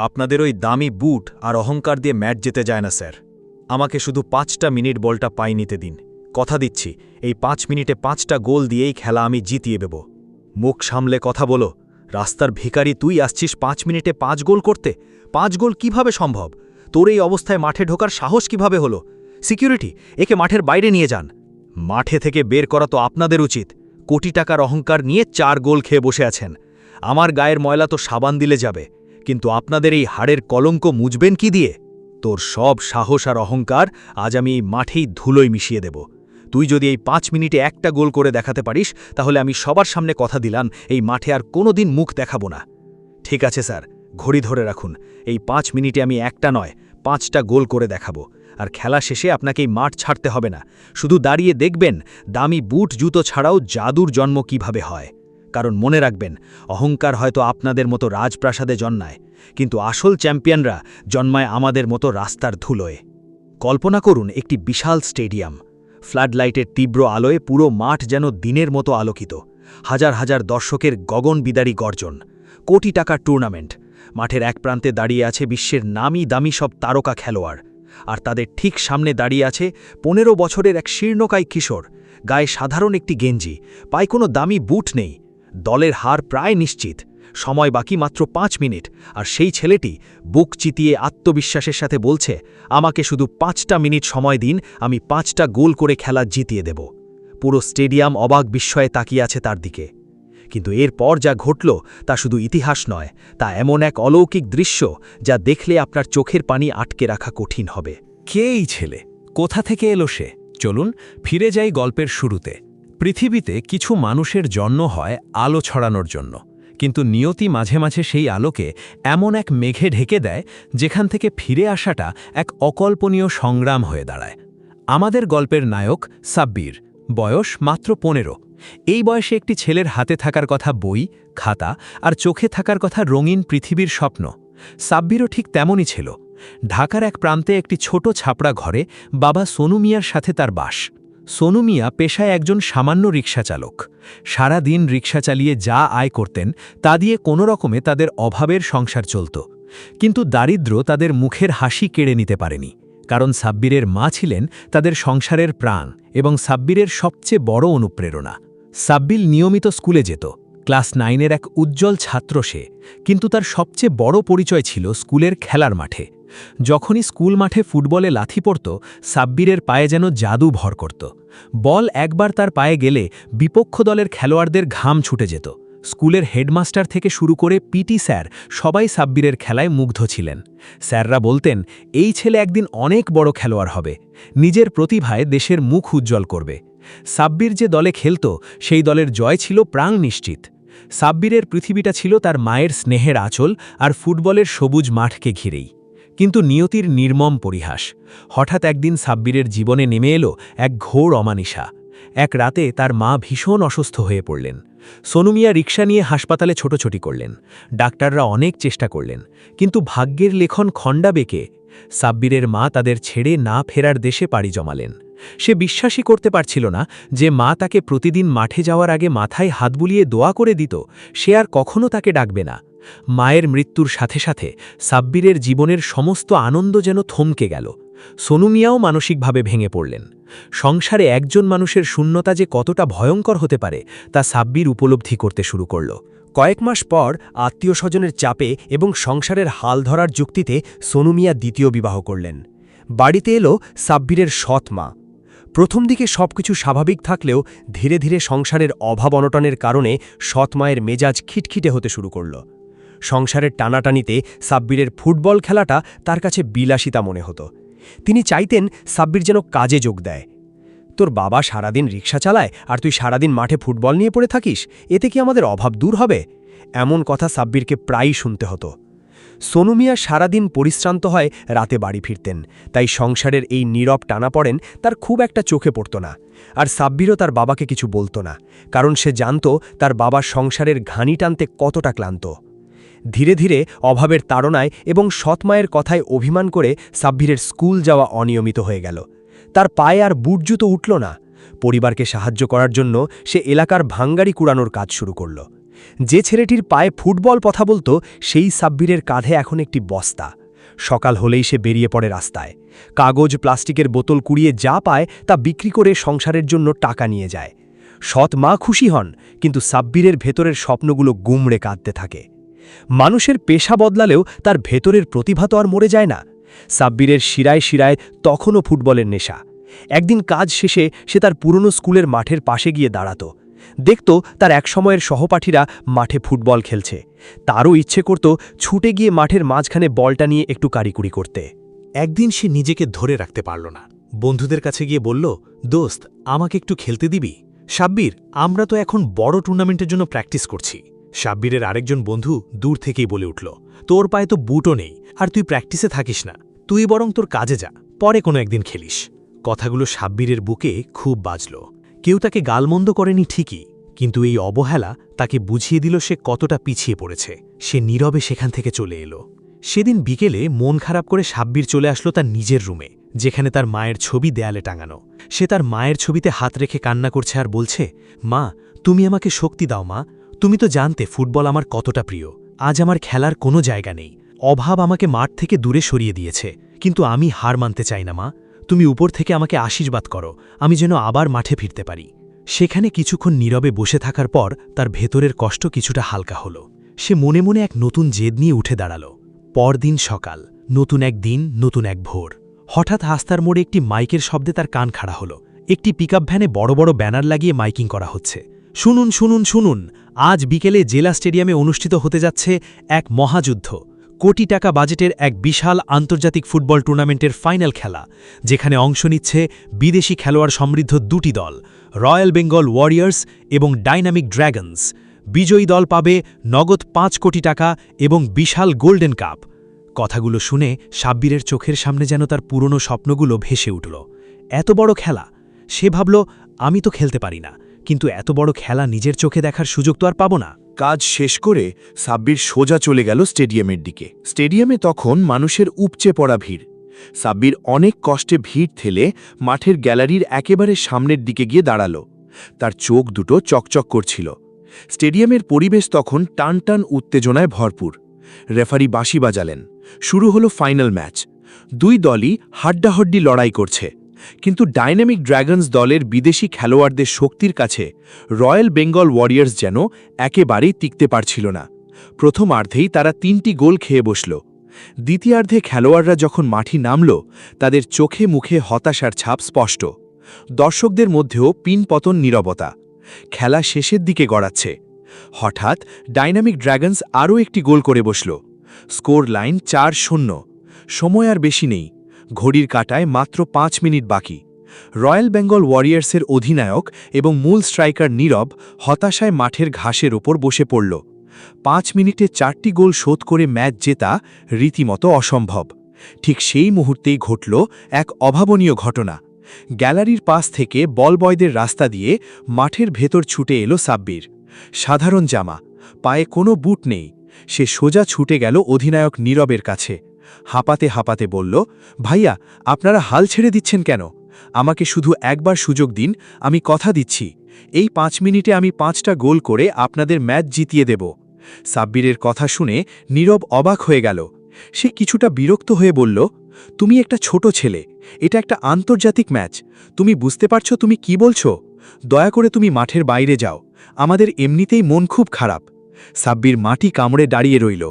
আপনাদের ওই দামি বুট আর অহংকার দিয়ে ম্যাচ যেতে যায় না স্যার। আমাকে শুধু 5টা মিনিট বলটা পাই নিতে দিন। কথা দিচ্ছি, এই 5 মিনিটে 5টা গোল দিয়েই খেলা আমি জিতিয়ে দেব। মুখ সামলে কথা বলো। রাস্তার ভিখারি তুই আসছিস 5 মিনিটে 5 গোল করতে? 5 গোল কিভাবে সম্ভব? তোর এই অবস্থায় মাঠে ঢোকার সাহস কিভাবে হলো? সিকিউরিটি, একে মাঠের বাইরে নিয়ে যান। মাঠে থেকে বের করা তো আপনাদের উচিত। কোটি টাকার অহংকার নিয়ে 4 গোল খেয়ে বসে আছেন। আমার গায়ের ময়লা তো সাবান দিলে যাবে, কিন্তু আপনাদের এই হাড়ের কলঙ্ক মুছবেন কি দিয়ে? তোর সব সাহস আর অহংকার আজ আমি এই মাঠেই ধুলোয় মিশিয়ে দেব। তুই যদি এই 5 মিনিটে একটা গোল করে দেখাতে পারিস, তাহলে আমি সবার সামনে কথা দিলাম এই মাঠে আর কোনোদিন মুখ দেখাবো না। ঠিক আছে স্যার, ঘড়ি ধরে রাখুন। এই 5 মিনিটে আমি একটা নয় 5টা গোল করে দেখাবো। আর খেলা শেষে আপনাকে এই মাঠ ছাড়তে হবে না। শুধু দাঁড়িয়ে দেখবেন দামি বুট জুতো ছাড়াও জাদুর জন্ম কিভাবে হয়। কারণ মনে রাখবেন, অহংকার হয়তো আপনাদের মতো রাজপ্রাসাদে জন্মায়, কিন্তু আসল চ্যাম্পিয়নরা জন্মায় আমাদের মতো রাস্তার ধুলোয়। কল্পনা করুন একটি বিশাল স্টেডিয়াম, ফ্লাডলাইটের তীব্র আলোয় পুরো মাঠ যেন দিনের মতো আলোকিত, হাজার হাজার দর্শকের গগনবিদারী গর্জন, কোটি টাকার টুর্নামেন্ট। মাঠের এক প্রান্তে দাঁড়িয়ে আছে বিশ্বের নামি দামি সব তারকা খেলোয়াড়, আর তাদের ঠিক সামনে দাঁড়িয়ে আছে 15 বছরের এক শীর্ণকায় কিশোর, গায়ে সাধারণ একটি গেঞ্জি, পায়ে কোনো দামি বুট নেই। দলের হার প্রায় নিশ্চিত, সময় বাকি মাত্র 5 মিনিট, আর সেই ছেলেটি বুক চিতিয়ে আত্মবিশ্বাসের সাথে বলছে, আমাকে শুধু 5টা মিনিট সময় দিন, আমি 5টা গোল করে খেলা জিতিয়ে দেব। পুরো স্টেডিয়াম অবাক বিস্ময়ে তাকিয়ে আছে তার দিকে। কিন্তু এরপর যা ঘটল তা শুধু ইতিহাস নয়, তা এমন এক অলৌকিক দৃশ্য যা দেখলে আপনার চোখের পানি আটকে রাখা কঠিন হবে। কে এই ছেলে? কোথা থেকে এলো সে? চলুন ফিরে যাই গল্পের শুরুতে। পৃথিবীতে কিছু মানুষের জন্ম হয় আলো ছড়ানোর জন্য, কিন্তু নিয়তি মাঝে মাঝে সেই আলোকে এমন এক মেঘে ঢেকে দেয় যেখান থেকে ফিরে আসাটা এক অকল্পনীয় সংগ্রাম হয়ে দাঁড়ায়। আমাদের গল্পের নায়ক সাব্বির, বয়স মাত্র 15। এই বয়সে একটি ছেলের হাতে থাকার কথা বই, খাতা আর চোখে থাকার কথা রঙিন পৃথিবীর স্বপ্ন। সাব্বিরও ঠিক তেমনই ছিল। ঢাকার এক প্রান্তে একটি ছোট ছাপড়া ঘরে বাবা সোনু মিয়ার সাথে তার বাস। সোনু মিয়া পেশায় একজন সামান্য রিকশা চালক। সারা দিন রিকশা চালিয়ে যা আয় করতেন তা দিয়ে কোনো রকমে তাদের অভাবের সংসার চলত। কিন্তু দারিদ্র্য তাদের মুখের হাসি কেড়ে নিতে পারেনি, কারণ সাব্বিরের মা ছিলেন তাদের সংসারের প্রাণ এবং সাব্বিরের সবচেয়ে বড় অনুপ্রেরণা। সাব্বির নিয়মিত স্কুলে যেত, ক্লাস 9-এর এক উজ্জ্বল ছাত্র সে, কিন্তু তার সবচেয়ে বড় পরিচয় ছিল স্কুলের খেলার মাঠে। যখনই স্কুল মাঠে ফুটবলে লাথি পড়ত, সাব্বিরের পায়ে যেন জাদু ভর করত। বল একবার তার পায়ে গেলে বিপক্ষ দলের খেলোয়াড়দের ঘাম ছুটে যেত। স্কুলের হেডমাস্টার থেকে শুরু করে পিটি স্যার সবাই সাব্বিরের খেলায় মুগ্ধ ছিলেন। স্যাররা বলতেন, এই ছেলে একদিন অনেক বড় খেলোয়াড় হবে, নিজের প্রতিভায় দেশের মুখ উজ্জ্বল করবে। সাব্বির যে দলে খেলত সেই দলের জয় ছিল প্রাণ নিশ্চিত। সাব্বিরের পৃথিবীটা ছিল তার মায়ের স্নেহের আঁচল আর ফুটবলের সবুজ মাঠকে ঘিরেই। কিন্তু নিয়তির নির্মম পরিহাস। হঠাৎ একদিন সাব্বিরের জীবনে নেমে এলো এক ঘোর অমানিসা। এক রাতে তার মা ভীষণ অসুস্থ হয়ে পড়লেন। সোনু মিয়া রিকশা নিয়ে হাসপাতালে ছোটাছুটি করলেন। ডাক্তাররা অনেক চেষ্টা করলেন, কিন্তু ভাগ্যের লেখন খণ্ডা বেঁকে সাব্বিরের মা তাদের ছেড়ে না ফেরার দেশে পাড়ি জমালেন। সে বিশ্বাসই করতে পারছিল না যে মা তাকে প্রতিদিন মাঠে যাওয়ার আগে মাথায় হাত বুলিয়ে দোয়া করে দিত সে আর কখনো তাকে ডাকবে না। মায়ের মৃত্যুর সাথে সাথে সাব্বিরের জীবনের সমস্ত আনন্দ যেন থমকে গেল। সোনু মিয়াও মানসিকভাবে ভেঙে পড়লেন। সংসারে একজন মানুষের শূন্যতা যে কতটা ভয়ঙ্কর হতে পারে তা সাব্বির উপলব্ধি করতে শুরু করল। কয়েক মাস পর আত্মীয় স্বজনের চাপে এবং সংসারের হাল ধরার যুক্তিতে সোনু মিয়া দ্বিতীয় বিবাহ করলেন। বাড়িতে এলো সাব্বিরের সৎ মা। প্রথম দিকে সবকিছু স্বাভাবিক থাকলেও ধীরে ধীরে সংসারের অভাব অনটনের কারণে সৎ মায়ের মেজাজ খিটখিটে হতে শুরু করল। সংসারের টানাটানিতে সাব্বিরের ফুটবল খেলাটা তার কাছে বিলাসিতা মনে হতো। তিনি চাইতেন সাব্বির যেন কাজে যোগ দেয়। তোর বাবা সারাদিন রিকশা চালায় আর তুই সারাদিন মাঠে ফুটবল নিয়ে পড়ে থাকিস, এতে কি আমাদের অভাব দূর হবে? এমন কথা সাব্বিরকে প্রায়ই শুনতে হতো। সোনু মিয়া সারাদিন পরিশ্রান্ত হয় রাতে বাড়ি ফিরতেন, তাই সংসারের এই নীরব টানাপড়েন তার খুব একটা চোখে পড়ত না। আর সাব্বিরও তার বাবাকে কিছু বলতো না, কারণ সে জানত তার বাবা সংসারের ঘানি টানতে কতটা ক্লান্ত। ধীরে ধীরে অভাবের তাড়নায় এবং সৎমায়ের কথায় অভিমান করে সাব্বিরের স্কুল যাওয়া অনিয়মিত হয়ে গেল। তার পায়ে আর বুট জুতো উঠল না। পরিবারকে সাহায্য করার জন্য সে এলাকার ভাঙ্গারি কুড়ানোর কাজ শুরু করল। যে ছেলেটির পায়ে ফুটবল কথা বলতো সেই সাব্বিরের কাঁধে এখন একটি বস্তা। সকাল হলেই সে বেরিয়ে পড়ে রাস্তায়। কাগজ প্লাস্টিকের বোতল কুড়িয়ে যা পায় তা বিক্রি করে সংসারের জন্য টাকা নিয়ে যায়। সৎ মা খুশি হন, কিন্তু সাব্বিরের ভেতরের স্বপ্নগুলো গুমড়ে কাঁদতে থাকে। মানুষের পেশা বদলালেও তার ভেতরের প্রতিভা তো আর মরে যায় না। সাব্বিরের শিরায় শিরায় তখনও ফুটবলের নেশা। একদিন কাজ শেষে সে তার পুরনো স্কুলের মাঠের পাশে গিয়ে দাঁড়াত। দেখত তার একসময়ের সহপাঠীরা মাঠে ফুটবল খেলছে। তারও ইচ্ছে করত ছুটে গিয়ে মাঠের মাঝখানে বলটা নিয়ে একটু কারিকুরি করতে। একদিন সে নিজেকে ধরে রাখতে পারল না। বন্ধুদের কাছে গিয়ে বলল, দোস্ত, আমাকে একটু খেলতে দিবি? সাব্বির, আমরা তো এখন বড় টুর্নামেন্টের জন্য প্র্যাকটিস করছি। সাব্বিরের আরেকজন বন্ধু দূর থেকেই বলে উঠল, তোর পায়ে তো বুটও নেই, আর তুই প্র্যাকটিসে থাকিস না। তুই বরং তোর কাজে যা, পরে কোনো একদিন খেলিস। কথাগুলো সাব্বিরের বুকে খুব বাজল। কেউ তাকে গালমন্দ করেনি ঠিকই, কিন্তু এই অবহেলা তাকে বুঝিয়ে দিল সে কতটা পিছিয়ে পড়েছে। সে নীরবে সেখান থেকে চলে এলো। সেদিন বিকেলে মন খারাপ করে সাব্বির চলে আসলো তার নিজের রুমে, যেখানে তার মায়ের ছবি দেয়ালে টাঙানো। সে তার মায়ের ছবিতে হাত রেখে কান্না করছে আর বলছে, মা, তুমি আমাকে শক্তি দাও মা। তুমি তো জানতে ফুটবল আমার কতটা প্রিয়। আজ আমার খেলার কোনো জায়গা নেই। অভাব আমাকে মাঠ থেকে দূরে সরিয়ে দিয়েছে, কিন্তু আমি হার মানতে চাই না মা। তুমি উপর থেকে আমাকে আশীর্বাদ করো, আমি যেন আবার মাঠে ফিরতে পারি। সেখানে কিছুক্ষণ নীরবে বসে থাকার পর তার ভেতরের কষ্ট কিছুটা হালকা হলো। সে মনে মনে এক নতুন জেদ নিয়ে উঠে দাঁড়াল। পরদিন সকাল, নতুন এক দিন, নতুন এক ভোর। হঠাৎ রাস্তার মোড়ে একটি মাইকের শব্দে তার কান খাড়া হলো। একটি পিকআপ ভ্যানে বড় বড় ব্যানার লাগিয়ে মাইকিং করা হচ্ছে। শুনুন শুনুন শুনুন, আজ বিকেলে জেলা স্টেডিয়ামে অনুষ্ঠিত হতে যাচ্ছে এক মহাযুদ্ধ। কোটি টাকা বাজেটের এক বিশাল আন্তর্জাতিক ফুটবল টুর্নামেন্টের ফাইনাল খেলা, যেখানে অংশ নিচ্ছে বিদেশি খেলোয়াড় সমৃদ্ধ দুটি দল, রয়্যাল বেঙ্গল ওয়ারিয়ার্স এবং ডাইনামিক ড্র্যাগনস। বিজয়ী দল পাবে নগদ ৫ কোটি টাকা এবং বিশাল গোল্ডেন কাপ। কথাগুলো শুনে সাব্বিরের চোখের সামনে যেন তার পুরনো স্বপ্নগুলো ভেসে উঠল। এত বড় খেলা! সে ভাবল, আমি তো খেলতে পারি না, কিন্তু এত বড় খেলা নিজের চোখে দেখার সুযোগ তো আর পাব না। কাজ শেষ করে সাব্বির সোজা চলে গেল স্টেডিয়ামের দিকে। স্টেডিয়ামে তখন মানুষের উপচে পড়া ভিড়। সাব্বির অনেক কষ্টে ভিড় ঠেলে মাঠের গ্যালারির একেবারে সামনের দিকে গিয়ে দাঁড়াল। তার চোখ দুটো চকচক করছিল। স্টেডিয়ামের পরিবেশ তখন টান টান উত্তেজনায় ভরপুর। রেফারি বাঁশি বাজালেন। শুরু হলো ফাইনাল ম্যাচ। দুই দলই হাড্ডাহাড্ডি লড়াই করছে, কিন্তু ডাইনামিক ড্র্যাগনস দলের বিদেশি খেলোয়াড়দের শক্তির কাছে রয়্যাল বেঙ্গল ওয়ারিয়ার্স যেন একেবারেই টিকতে পারছিল না। প্রথমার্ধেই তারা ৩টি গোল খেয়ে বসল। দ্বিতীয়ার্ধে খেলোয়াড়রা যখন মাঠে নামল, তাদের চোখে মুখে হতাশার ছাপ স্পষ্ট। দর্শকদের মধ্যেও পিনপতন নীরবতা। খেলা শেষের দিকে গড়াচ্ছে। হঠাৎ ডাইনামিক ড্র্যাগনস আরও একটি গোল করে বসল। Score line ৪-০। সময় আর বেশি নেই। ঘড়ির কাঁটায় মাত্র ৫ মিনিট বাকি। রয়্যাল বেঙ্গল ওয়ারিয়ার্সের অধিনায়ক এবং মূল স্ট্রাইকার নীরব হতাশায় মাঠের ঘাসের ওপর বসে পড়ল। ৫ মিনিটে ৪টি গোল শোধ করে ম্যাচ জেতা রীতিমতো অসম্ভব। ঠিক সেই মুহূর্তেই ঘটল এক অভাবনীয় ঘটনা। গ্যালারির পাশ থেকে বলবয়দের রাস্তা দিয়ে মাঠের ভেতর ছুটে এলো সাব্বির। সাধারণ জামা, পায়ে কোনো বুট নেই। সে সোজা ছুটে গেল অধিনায়ক নীরবের কাছে। হাঁপাতে হাঁপাতে বলল, ভাইয়া, আপনারা হাল ছেড়ে দিচ্ছেন কেন? আমাকে শুধু একবার সুযোগ দিন, আমি কথা দিচ্ছি, এই ৫ মিনিটে আমি ৫টা গোল করে আপনাদের ম্যাচ জিতিয়ে দেব। সাব্বিরের কথা শুনে নীরব অবাক হয়ে গেল। সে কিছুটা বিরক্ত হয়ে বলল, তুমি একটা ছোট ছেলে, এটা একটা আন্তর্জাতিক ম্যাচ, তুমি বুঝতে পারছো তুমি কি বলছো? দয়া করে তুমি মাঠের বাইরে যাও, আমাদের এমনিতেই মন খুব খারাপ। সাব্বির মাটি কামড়ে দাঁড়িয়ে রইল।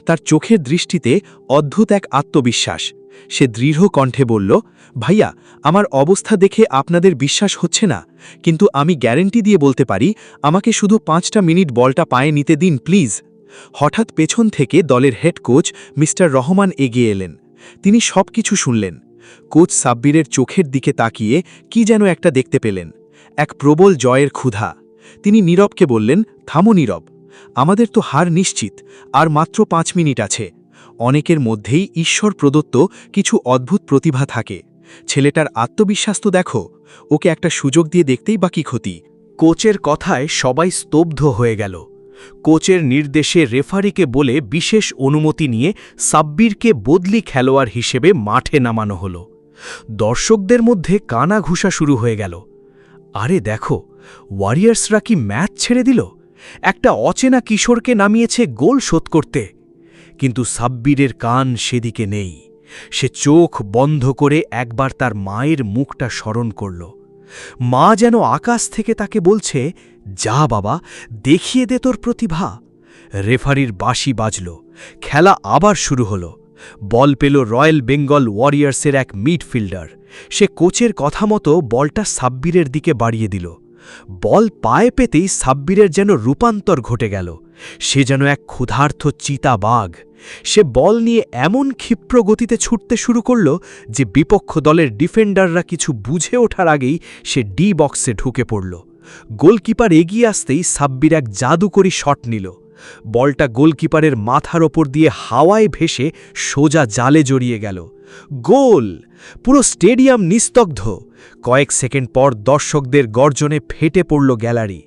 তার চোখের দৃষ্টিতে অদ্ভুত এক আত্মবিশ্বাস। সে দৃঢ় কণ্ঠে বলল, ভাইয়া, আমার অবস্থা দেখে আপনাদের বিশ্বাস হচ্ছে না, কিন্তু আমি গ্যারেন্টি দিয়ে বলতে পারি, আমাকে শুধু ৫টা মিনিট বলটা পায়ে নিতে দিন প্লিজ। হঠাৎ পেছন থেকে দলের হেড কোচ মিস্টার রহমান এগিয়ে এলেন। তিনি সব কিছু শুনলেন। কোচ সাব্বিরের চোখের দিকে তাকিয়ে কি যেন একটা দেখতে পেলেন, এক প্রবল জয়ের ক্ষুধা। তিনি নীরবকে বললেন, থামো নীরব, আমাদের তো হার নিশ্চিত, আর মাত্র ৫ মিনিট আছে। অনেকের মধ্যেই ঈশ্বর প্রদত্ত কিছু অদ্ভুত প্রতিভা থাকে। ছেলেটার আত্মবিশ্বাস তো দেখো, ওকে একটা সুযোগ দিয়ে দেখতেই বা কি ক্ষতি। কোচের কথায় সবাই স্তব্ধ হয়ে গেল। কোচের নির্দেশে রেফারিকে বলে বিশেষ অনুমতি নিয়ে সাব্বিরকে বদলি খেলোয়াড় হিসেবে মাঠে নামানো হলো। দর্শকদের মধ্যে কানাঘুষা শুরু হয়ে গেল। আরে দেখো, ওয়ারিয়ার্সরা কি ম্যাচ ছেড়ে দিল? একটা অচেনা কিশোরকে নামিয়েছে গোল শোধ করতে। কিন্তু সাব্বিরের কান সেদিকে নেই। সে চোখ বন্ধ করে একবার তার মায়ের মুখটা স্মরণ করল। মা যেন আকাশ থেকে তাকে বলছে, যা বাবা, দেখিয়ে দে তোর প্রতিভা। রেফারির বাঁশি বাজল, খেলা আবার শুরু হল। বল পেল রয়্যাল বেঙ্গল ওয়ারিয়ার্সের এক মিডফিল্ডার। সে কোচের কথা মতো বলটা সাব্বিরের দিকে বাড়িয়ে দিল। বল পায়ে পেতেই সাব্বিরের যেন রূপান্তর ঘটে গেল। সে যেন এক ক্ষুধার্ত চিতাবাঘ। সে বল নিয়ে এমন ক্ষিপ্র গতিতে ছুটতে শুরু করল যে বিপক্ষ দলের ডিফেন্ডাররা কিছু বুঝে ওঠার আগেই সে ডি বক্সে ঢুকে পড়ল। গোলকিপার এগিয়ে আসতেই সাব্বির এক জাদুকরী শট নিল। বলটা গোলকিপারের মাথার ওপর দিয়ে হাওয়ায় ভেসে সোজা জালে জড়িয়ে গেল। গোল! পুরো স্টেডিয়াম নিস্তব্ধ। কয়েক সেকেন্ড পর দর্শকদের গর্জনে ফেটে পড়ল গ্যালারি।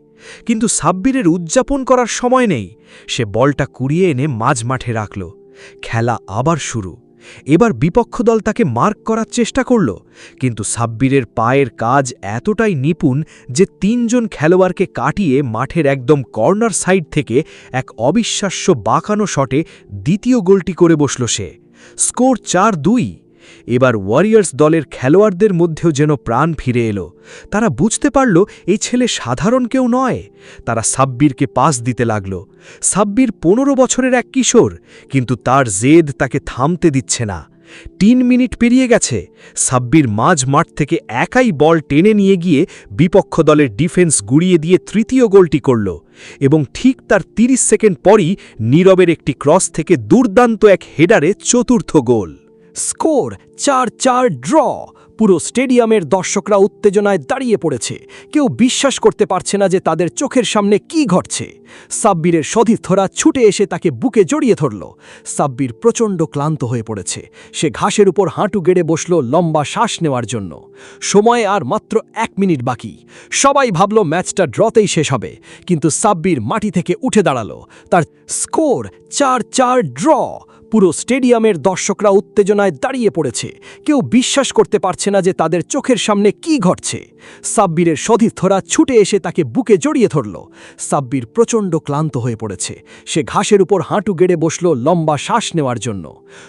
কিন্তু সাব্বিরের উদযাপন করার সময় নেই। সে বলটা কুড়িয়ে এনে মাঝমাঠে রাখল। খেলা আবার শুরু। এবার বিপক্ষ দল তাকে মার্ক করার চেষ্টা করল, কিন্তু সাব্বিরের পায়ের কাজ এতটাই নিপুণ যে ৩ জন খেলোয়াড়কে কাটিয়ে মাঠের একদম কর্নার সাইড থেকে এক অবিশ্বাস্য বাঁকানো শটে দ্বিতীয় গোলটি করে বসল সে। স্কোর ৪-২। এবার ওয়ারিয়ার্স দলের খেলোয়াড়দের মধ্যেও যেন প্রাণ ফিরে এলো। তারা বুঝতে পারল এই ছেলে সাধারণ কেউ নয়। তারা সাব্বিরকে পাস দিতে লাগল। সাব্বির ১৫ বছরের এক কিশোর, কিন্তু তার জেদ তাকে থামতে দিচ্ছে না। ৩ মিনিট পেরিয়ে গেছে। সাব্বির মাঝ মাঠ থেকে একাই বল টেনে নিয়ে গিয়ে বিপক্ষ দলের ডিফেন্স গুড়িয়ে দিয়ে তৃতীয় গোলটি করল, এবং ঠিক তার ৩০ সেকেন্ড পরই নীরবের একটি ক্রস থেকে দুর্দান্ত এক হেডারে চতুর্থ গোল। Score ৪-৪ draw. পুরো স্টেডিয়ামের দর্শকরা উত্তেজনায় দাঁড়িয়ে পড়েছে। কেউ বিশ্বাস করতে পারছে না যে তাদের চোখের সামনে কি ঘটছে। সাব্বিরের সতীর্থরা ছুটে এসে তাকে বুকে জড়িয়ে ধরল। সাব্বির প্রচণ্ড ক্লান্ত হয়ে পড়েছে। সে ঘাসের উপর হাঁটু গেড়ে বসল লম্বা শ্বাস নেওয়ার জন্য। সময় আর মাত্র ১ মিনিট বাকি। সবাই ভাবল ম্যাচটা ড্রতেই শেষ হবে, কিন্তু সাব্বির মাটি থেকে উঠে দাঁড়াল। তার স্কোর ৪-৪ ড্র। পুরো স্টেডিয়ামের দর্শকরা উত্তেজনায় দাঁড়িয়ে পড়েছে। কেউ বিশ্বাস করতে পারছে না যে তাদের চোখের সামনে কি ঘটছে। সাব্বিরের সতীর্থরা ছুটে এসে তাকে বুকে জড়িয়ে ধরল। সাব্বির প্রচণ্ড ক্লান্ত হয়ে পড়েছে। সে ঘাসের উপর হাঁটু গেড়ে বসল লম্বা শ্বাস নেওয়ার জন্য।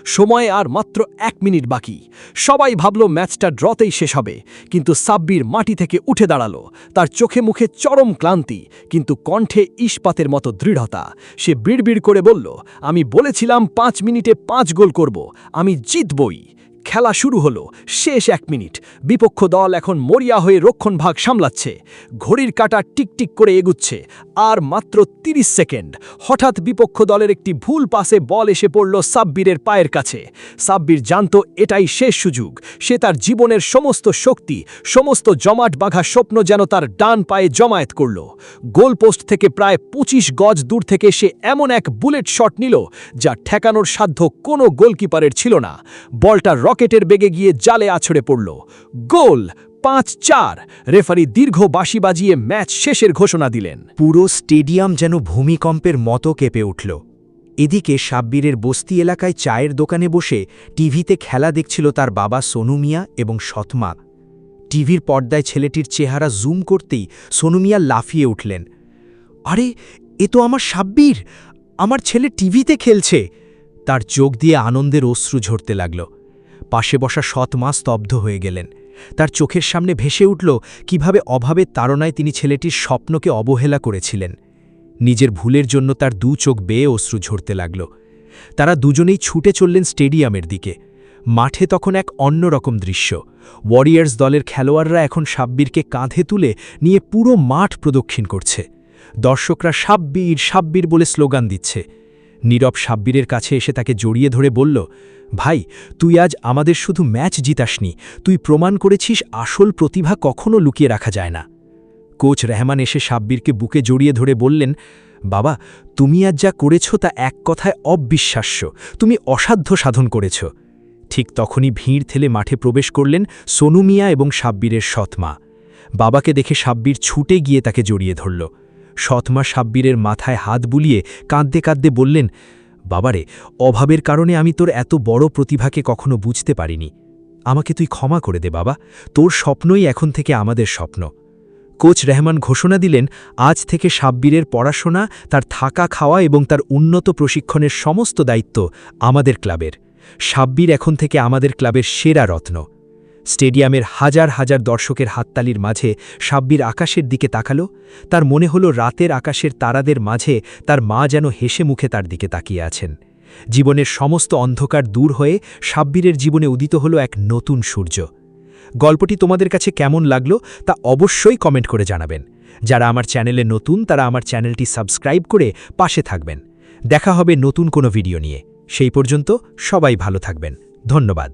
সময় আর মাত্র ১ মিনিট বাকি। সবাই ভাবল ম্যাচটা ড্রতেই শেষ হবে, কিন্তু সাব্বির মাটি থেকে উঠে দাঁড়াল। তার চোখে মুখে চরম ক্লান্তি, কিন্তু কণ্ঠে ইস্পাতের মতো দৃঢ়তা। সে বিড়বিড় করে বলল, আমি বলেছিলাম ৫ মিনিটে ৫ গোল করব, আমি জিতবই। খেলা শুরু হলো। শেষ ১ মিনিট। বিপক্ষ দল এখন মরিয়া হয়ে রক্ষণভাগ সামলাচ্ছে। ঘড়ির কাঁটা টিকটিক করে এগুচ্ছে। আর মাত্র ৩০ সেকেন্ড। হঠাৎ বিপক্ষ দলের একটি ভুল পাসে বল এসে পড়ল সাব্বিরের পায়ের কাছে। সাব্বির জানত এটাই শেষ সুযোগ। সে তার জীবনের সমস্ত শক্তি, সমস্ত জমাট বাঁধা স্বপ্ন যেন তার ডান পায়ে জমায়েত করল। গোলপোস্ট থেকে প্রায় ২৫ গজ দূর থেকে সে এমন এক বুলেট শট নিল যা ঠেকানোর সাধ্য কোনো গোলকিপারের ছিল না। বলটা রকেটের বেগে গিয়ে জালে আছড়ে পড়ল। গোল! ৫-৪। রেফারি দীর্ঘ বাঁশি বাজিয়ে ম্যাচ শেষের ঘোষণা দিলেন। পুরো স্টেডিয়াম যেন ভূমিকম্পের মতো কেঁপে উঠল। এদিকে সাব্বিরের বস্তি এলাকায় চায়ের দোকানে বসে টিভিতে খেলা দেখছিল তার বাবা সোনু মিয়া এবং সৎমা। টিভির পর্দায় ছেলেটির চেহারা জুম করতেই সোনু মিয়া লাফিয়ে উঠলেন। আরে, এ তো আমার সাব্বির! আমার ছেলে টিভিতে খেলছে! তার চোখ দিয়ে আনন্দের অশ্রু ঝরতে লাগল। পাশে বসা সৎমা স্তব্ধ হয়ে গেলেন। তার চোখের সামনে ভেসে উঠল কিভাবে অভাবের তাড়নায় তিনি ছেলেটির স্বপ্নকে অবহেলা করেছিলেন। নিজের ভুলের জন্য তার ২ চোখ বেয়ে অশ্রু ঝরতে লাগল। তারা দুজনেই ছুটে চললেন স্টেডিয়ামের দিকে। মাঠে তখন এক অন্যরকম দৃশ্য। ওয়ারিয়ার্স দলের খেলোয়াড়রা এখন সাব্বিরকে কাঁধে তুলে নিয়ে পুরো মাঠ প্রদক্ষিণ করছে। দর্শকরা সাব্বির সাব্বির বলে স্লোগান দিচ্ছে। নীরব সাব্বিরের কাছে এসে তাকে জড়িয়ে ধরে বলল, ভাই, তুই আজ আমাদের শুধু ম্যাচ জিতাসনি, তুই প্রমাণ করেছিস আসল প্রতিভা কখনো লুকিয়ে রাখা যায় না। কোচ রেহমান এসে সাব্বিরকে বুকে জড়িয়ে ধরে বললেন, বাবা, তুমি আজ যা করেছ তা এক কথায় অবিশ্বাস্য। তুমি অসাধ্য সাধন করেছ। ঠিক তখনই ভিড় ঠেলে মাঠে প্রবেশ করলেন সোনু মিয়া এবং সাব্বিরের সৎমা। বাবাকে দেখে সাব্বির ছুটে গিয়ে তাকে জড়িয়ে ধরল। সৎমা সাব্বিরের মাথায় হাত বুলিয়ে কাঁদতে কাঁদতে বললেন, বাবারে, অভাবের কারণে আমি তোর এত বড় প্রতিভাকে কখনো বুঝতে পারিনি। আমাকে তুই ক্ষমা করে দে বাবা, তোর স্বপ্নই এখন থেকে আমাদের স্বপ্ন। কোচ রেহমান ঘোষণা দিলেন, আজ থেকে সাব্বিরের পড়াশোনা, তার থাকা খাওয়া এবং তার উন্নত প্রশিক্ষণের সমস্ত দায়িত্ব আমাদের ক্লাবের। সাব্বির এখন থেকে আমাদের ক্লাবের সেরা রত্ন। স্টেডিয়ামের হাজার হাজার দর্শকের হাততালির মাঝে সাব্বির আকাশের দিকে তাকালো। তার মনে হলো রাতের আকাশের তারাদের মাঝে তার মা যেন হেসে মুখে তার দিকে তাকিয়ে আছেন। জীবনের সমস্ত অন্ধকার দূর হয়ে সাব্বিরের জীবনে উদিত হলো এক নতুন সূর্য। গল্পটি তোমাদের কাছে কেমন লাগলো তা অবশ্যই কমেন্ট করে জানাবেন। যারা আমার চ্যানেলে নতুন তারা আমার চ্যানেলটি সাবস্ক্রাইব করে পাশে থাকবেন। দেখা হবে নতুন কোনো ভিডিও নিয়ে। সেই পর্যন্ত সবাই ভালো থাকবেন। ধন্যবাদ।